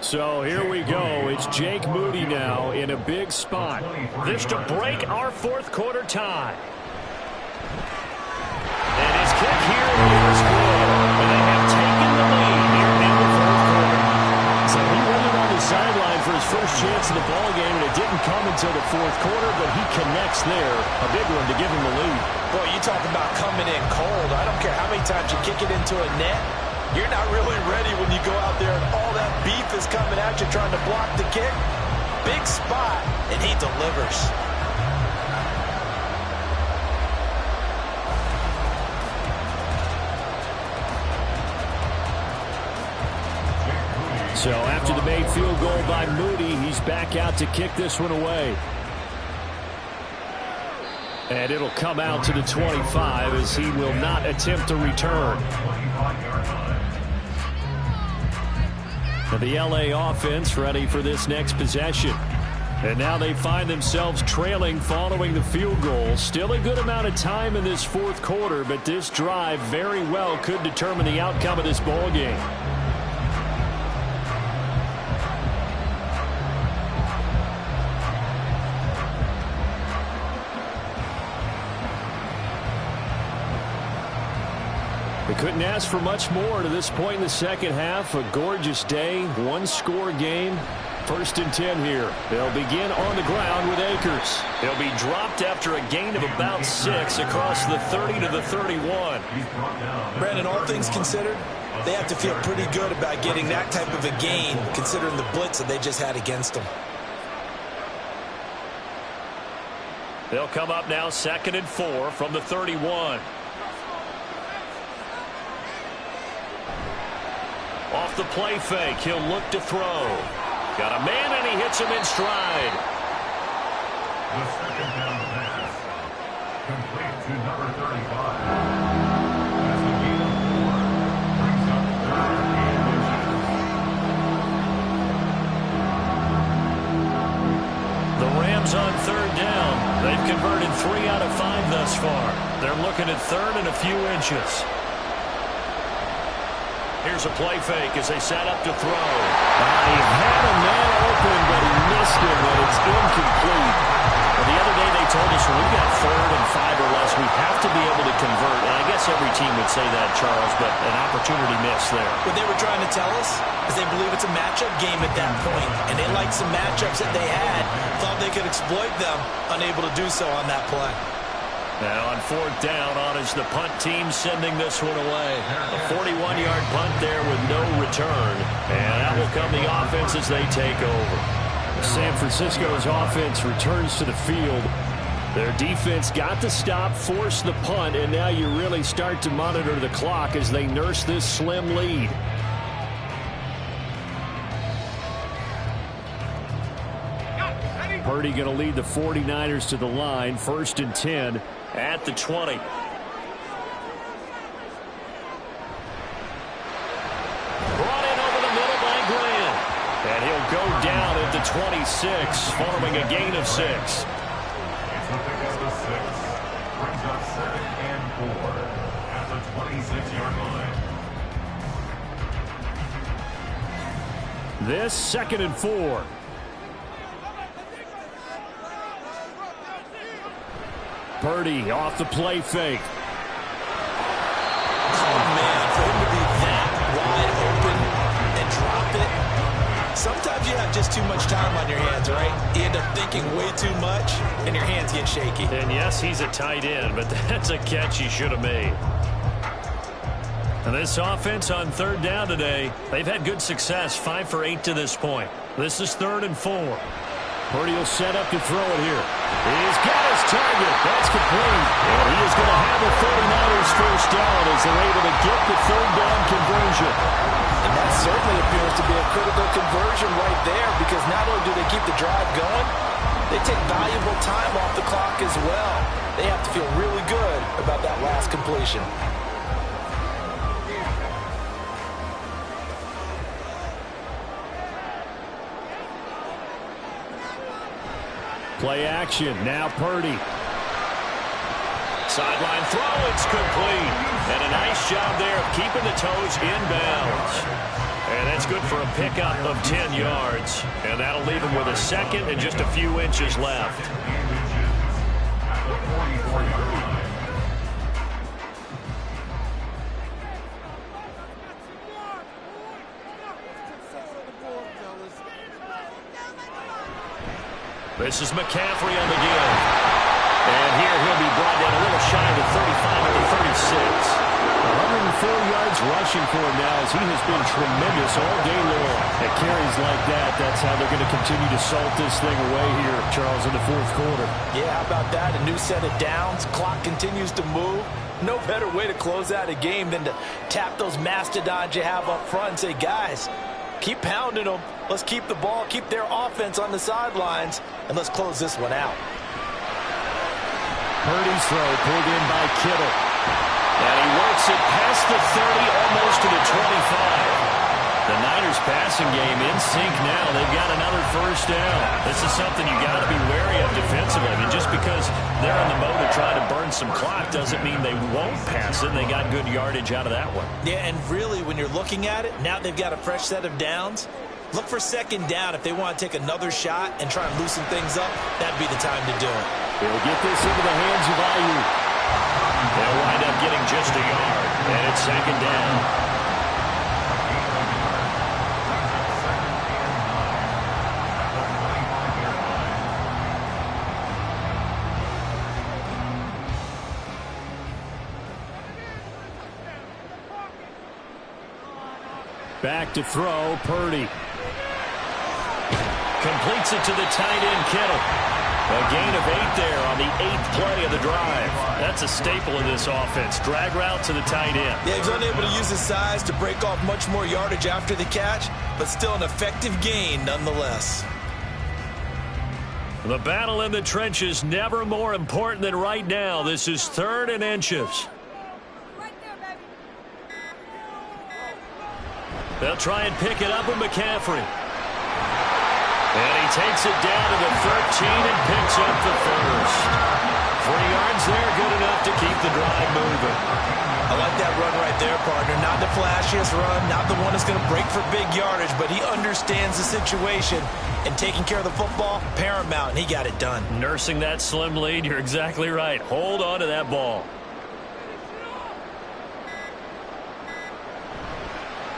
So here we go. It's Jake Moody now in a big spot. This to break our 4th quarter tie. until the fourth quarter, but he connects there. A big one to give him the lead. Boy, you talk about coming in cold. I don't care how many times you kick it into a net. You're not really ready when you go out there and all that beef is coming at you trying to block the kick. Big spot, and he delivers. So after the made field goal by Moody, he's back out to kick this one away. And it'll come out to the 25 as he will not attempt to return. And the LA offense ready for this next possession. And now they find themselves trailing following the field goal. Still a good amount of time in this fourth quarter, but this drive very well could determine the outcome of this ball game. They couldn't ask for much more to this point in the second half. A gorgeous day, one-score game. 1st and 10 here. They'll begin on the ground with Akers. He'll be dropped after a gain of about 6 across the 30 to the 31. Brandon, all things considered, they have to feel pretty good about getting that type of a gain considering the blitz that they just had against them. They'll come up now 2nd and 4 from the 31. Off the play fake, he'll look to throw. Got a man, and he hits him in stride. The second down pass, complete to number 35. That's a gain of 4. Brings up 3rd and inches. The Rams on 3rd down. They've converted 3 out of 5 thus far. They're looking at 3rd and a few inches. Here's a play fake as they set up to throw. He had a man open, but he missed him, and it's incomplete. Well, the other day they told us when we got 3rd and 5 or less, we have to be able to convert. And I guess every team would say that, Charles, but an opportunity missed there. What they were trying to tell us is they believe it's a matchup game at that point, and they liked some matchups that they had, thought they could exploit them, unable to do so on that play. Now on 4th down, on is the punt team sending this one away. A 41-yard punt there with no return. And that will come the offense as they take over. San Francisco's offense returns to the field. Their defense got the stop, forced the punt, and now you really start to monitor the clock as they nurse this slim lead. Purdy going to lead the 49ers to the line. 1st and 10 at the 20. Brought in over the middle by Graham. And he'll go down at the 26 following a gain of 6. It's a pick up of 6. Brings up 2nd and 4 at the 26-yard line. This 2nd and 4. Purdy off the play fake. Oh, man, for him to be that wide open and drop it. Sometimes you have just too much time on your hands, right? You end up thinking way too much, and your hands get shaky. And yes, he's a tight end, but that's a catch he should have made. And this offense on 3rd down today, they've had good success, 5 for 8 to this point. This is 3rd and 4. Purdy will set up to throw it here. He's got his target. That's complete. And he is going to have the 49ers first down as they're able to get the 3rd down conversion. And that certainly appears to be a critical conversion right there because not only do they keep the drive going, they take valuable time off the clock as well. They have to feel really good about that last completion. Play action. Now Purdy. Sideline throw. It's complete. And a nice job there of keeping the toes inbounds. And that's good for a pickup of 10 yards. And that'll leave him with a 2nd and just a few inches left. At the 44-yard line. This is McCaffrey on the give. And here he'll be brought down a little shy of the 35 to the 36. 104 yards rushing for him now as he has been tremendous all day long. At carries like that, that's how they're going to continue to salt this thing away here, Charles, in the fourth quarter. Yeah, how about that? A new set of downs. Clock continues to move. No better way to close out a game than to tap those mastodons you have up front and say, guys, keep pounding them. Let's keep the ball, keep their offense on the sidelines, and let's close this one out. Purdy's throw pulled in by Kittle. And he works it past the 30, almost to the 25. The Niners passing game in sync now. They've got another first down. This is something you got to be wary of defensively. I mean, just because they're in the mode of trying to burn some clock doesn't mean they won't pass it. They got good yardage out of that one. Yeah, and really, when you're looking at it, now they've got a fresh set of downs. Look for second down if they want to take another shot and try and loosen things up. That'd be the time to do it. They'll get this into the hands of Ayuk. They'll wind up getting just a yard, and it's second down. Back to throw, Purdy. Completes it to the tight end, Kittle. A gain of 8 there on the 8th play of the drive. That's a staple of this offense. Drag route to the tight end. Yeah, he's unable to use his size to break off much more yardage after the catch, but still an effective gain nonetheless. The battle in the trenches never more important than right now. This is 3rd and inches. They'll try and pick it up with McCaffrey. And he takes it down to the 13 and picks up the first. 3 yards there, good enough to keep the drive moving. I like that run right there, partner. Not the flashiest run, not the one that's going to break for big yardage, but he understands the situation, and taking care of the football, paramount, and he got it done. Nursing that slim lead, you're exactly right. Hold on to that ball.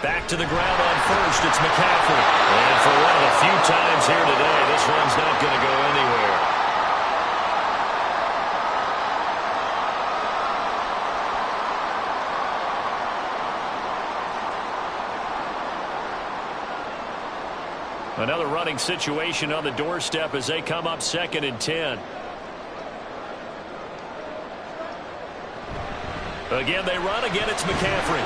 Back to the ground on first, it's McCaffrey. And for one of the few times here today, this one's not going to go anywhere. Another running situation on the doorstep as they come up 2nd and 10. Again, they run. Again, it's McCaffrey.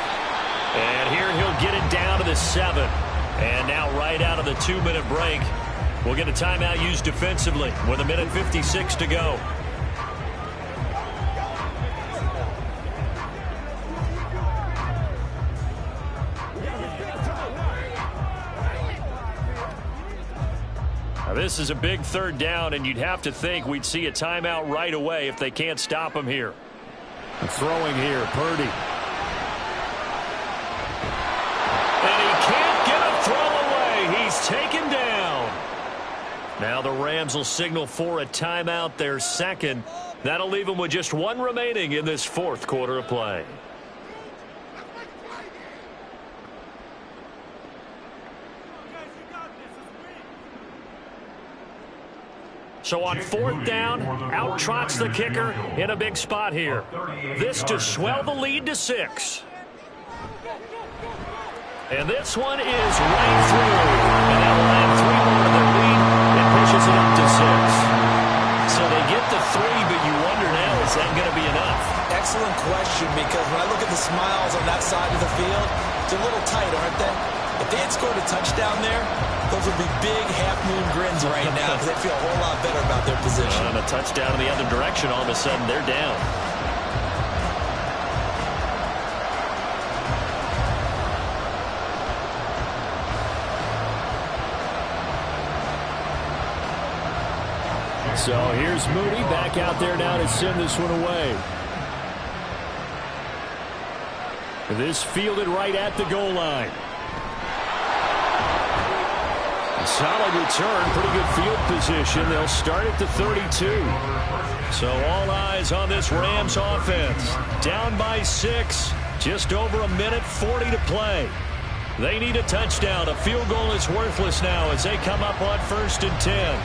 And here he'll get it down to the 7. And now right out of the 2-minute break, we'll get a timeout used defensively with 1:56 to go. Now this is a big 3rd down, and you'd have to think we'd see a timeout right away if they can't stop him here. Throwing here, Purdy. And he can't get a throw away. He's taken down. Now the Rams will signal for a timeout, their 2nd. That'll leave them with just 1 remaining in this 4th quarter of play. So on 4th down, out trots the kicker in a big spot here. This to swell the lead to 6. And this one is right through. And that will add 3 more to their lead and pushes it up to 6. So they get the 3, but you wonder now, is that going to be enough? Excellent question, because when I look at the smiles on that side of the field, it's a little tight, aren't they? If they had scored a touchdown there, those would be big half-moon grins right now because they feel a whole lot better about their position. And a touchdown in the other direction, all of a sudden they're down. So here's Moody back out there now to send this one away. This fielded right at the goal line. Solid return, pretty good field position. They'll start at the 32. So all eyes on this Rams offense. Down by 6, just over 1:40 to play. They need a touchdown. A field goal is worthless now as they come up on 1st and 10.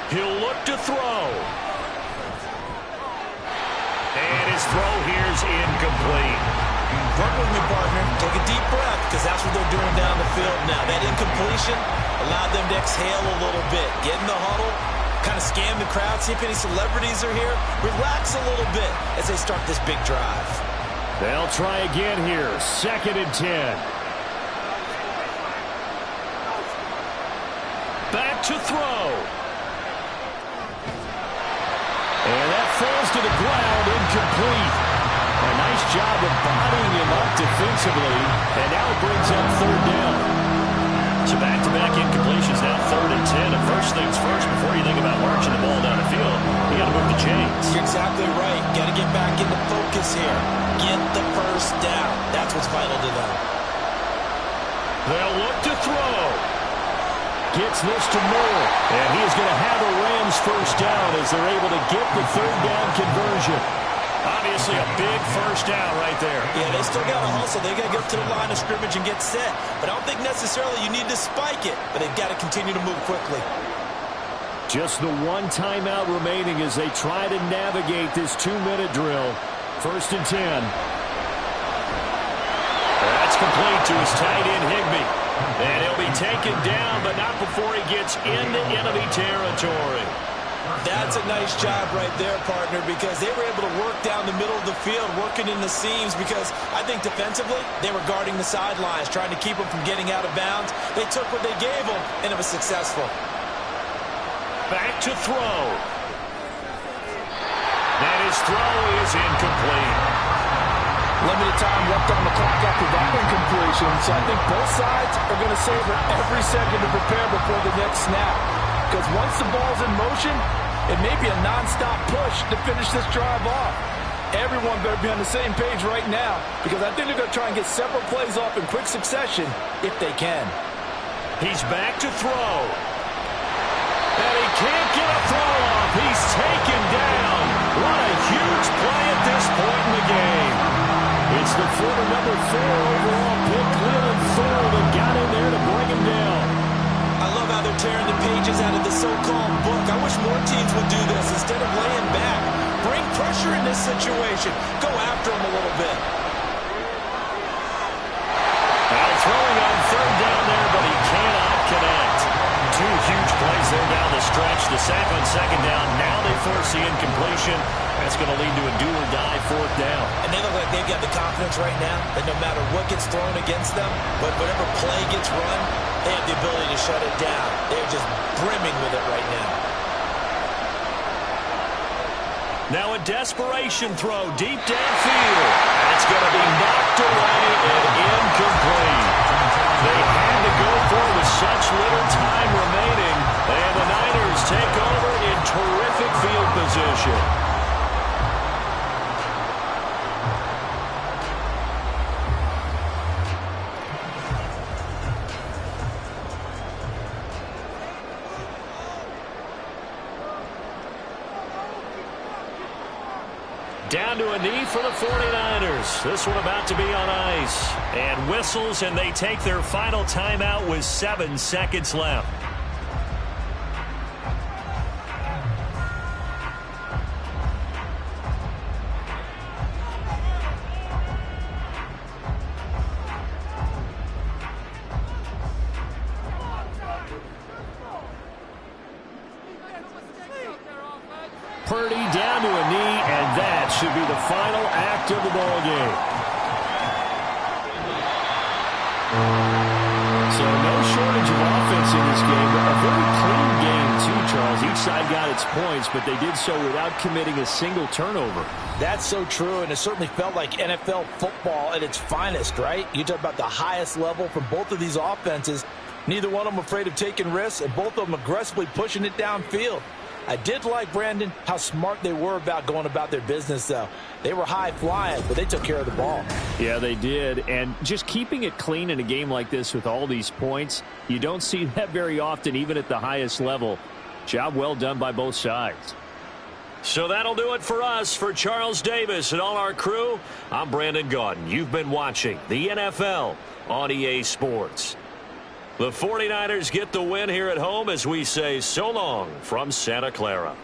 He'll look to throw. And his throw here's incomplete. Work with me, partner. Take a deep breath, because that's what they're doing down the field now. That incompletion allowed them to exhale a little bit. Get in the huddle, kind of scan the crowd, see if any celebrities are here. Relax a little bit as they start this big drive. They'll try again here. 2nd and 10. Back to throw. And that falls to the ground, incomplete. A nice job of bodying him up defensively, and now it brings up 3rd down. So back-to-back incompletions, now 3rd and 10. And first things first, before you think about marching the ball down the field, you got to move the chains. You're exactly right. Got to get back into focus here. Get the first down. That's what's vital to them. They'll look to throw. Gets this to Moore, and he is going to have a Rams first down as they're able to get the 3rd down conversion. Obviously a big first down right there. Yeah, they still got to hustle. They got to get to the line of scrimmage and get set. But I don't think necessarily you need to spike it, but they've got to continue to move quickly. Just the one timeout remaining as they try to navigate this 2-minute drill. 1st and 10. That's complete to his tight end, Higbee. And he'll be taken down, but not before he gets into enemy territory. That's a nice job right there, partner, because they were able to work down the middle of the field, working in the seams, because I think defensively they were guarding the sidelines, trying to keep them from getting out of bounds. They took what they gave them, and it was successful. Back to throw. And his throw is incomplete. Limited time left on the clock after that incompletion, so I think both sides are going to savor every second to prepare before the next snap. Because once the ball's in motion, it may be a non-stop push to finish this drive off. Everyone better be on the same page right now, because I think they're going to try and get several plays off in quick succession if they can. He's back to throw. And he can't get a throw off. He's taken down. What a huge play at this point in the game. It's the former number 4 overall pick, Leland Thor, that got in there to bring him down. I love how they're tearing the pages out of the so-called book. I wish more teams would do this instead of laying back. Bring pressure in this situation. Go after them a little bit. Now throwing on 3rd down there, but he cannot connect. 2 huge plays there down the stretch. The sack on 2nd down. Now they force the incompletion. That's going to lead to a do-or-die 4th down. And they look like they've got the confidence right now that no matter what gets thrown against them, but whatever play gets run, they have the ability to shut it down. They're just brimming with it right now. Now a desperation throw deep downfield. That's going to be knocked away and incomplete. They had to go for it with such little time remaining. And the Niners take over in terrific field position. Down to a knee for the 49ers. This one about to be on ice. And whistles, and they take their final timeout with 7 seconds left. Purdy down to a knee, and that should be the final act of the ball game. So no shortage of offense in this game. A very clean game, too, Charles. Each side got its points, but they did so without committing a single turnover. That's so true, and it certainly felt like NFL football at its finest, right? You talk about the highest level from both of these offenses. Neither one of them afraid of taking risks, and both of them aggressively pushing it downfield. I did like, Brandon, how smart they were about going about their business, though. They were high-flying, but they took care of the ball. Yeah, they did. And just keeping it clean in a game like this with all these points, you don't see that very often, even at the highest level. Job well done by both sides. So that'll do it for us. For Charles Davis and all our crew, I'm Brandon Gaudin. You've been watching the NFL on EA Sports. The 49ers get the win here at home as we say so long from Santa Clara.